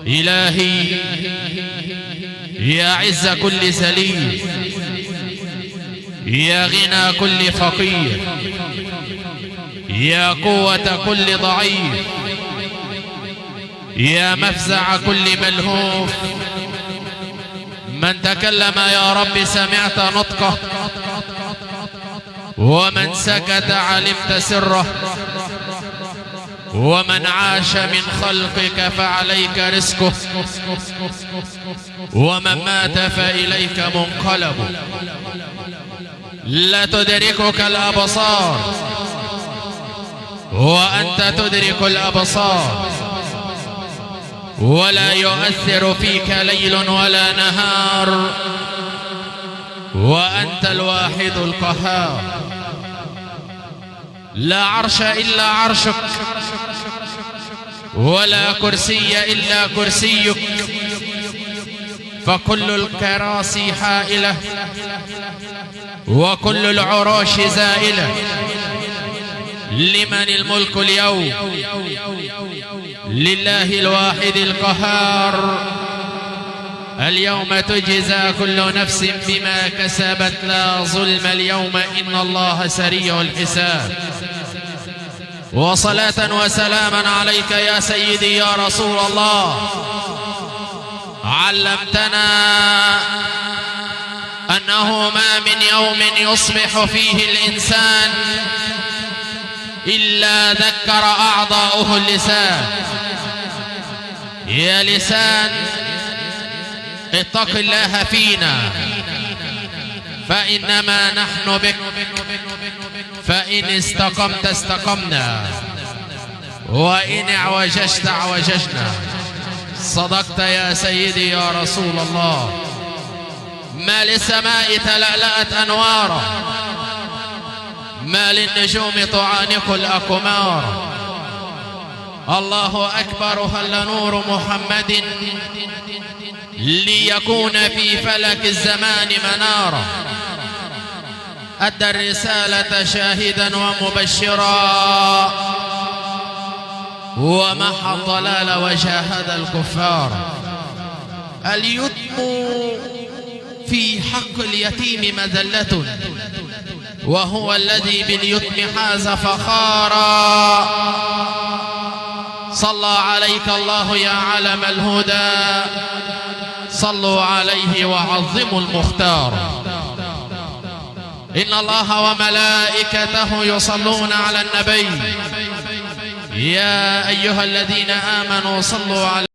إلهي يا عز كل ذليل، يا غنى كل فقير، يا قوة كل ضعيف، يا مفزع كل ملهوف، من تكلم يا رب سمعت نطقه، ومن سكت علمت سره، ومن عاش من خلقك فعليك رزقه، ومن مات فإليك منقلب. لا تدركك الأبصار وأنت تدرك الأبصار، ولا يؤثر فيك ليل ولا نهار، وأنت الواحد القهار. لا عرش إلا عرشك، ولا كرسي إلا كرسيك، فكل الكراسي حائلة وكل العروش زائلة. لمن الملك اليوم؟ لله الواحد القهار. اليوم تجزى كل نفس بما كسبت، لا ظلم اليوم إن الله سريع الحساب. وصلاة وسلاما عليك يا سيدي يا رسول الله. علمتنا أنه ما من يوم يصبح فيه الإنسان إلا ذكر أعضاؤه اللسان. يا لسان اتق الله فينا، فإنما نحن بك، فإن استقمت استقمنا، وإن اعوججت اعوججنا. صدقت يا سيدي يا رسول الله. ما للسماء تلألأت أنوارا، ما للنجوم تعانق الأقمار. الله أكبر. هل نور محمد ليكون في فلك الزمان منارا، أدى الرسالة شاهدا ومبشرا، ومحى الضلال وجاهد الكفار. اليتم في حق اليتيم مذلة، وهو الذي باليتم حاز فخارا. صلى عليك الله يا علم الهدى، صلوا عليه وعظموا المختار. إن الله وملائكته يصلون على النبي، يا أيها الذين آمنوا صلوا عليه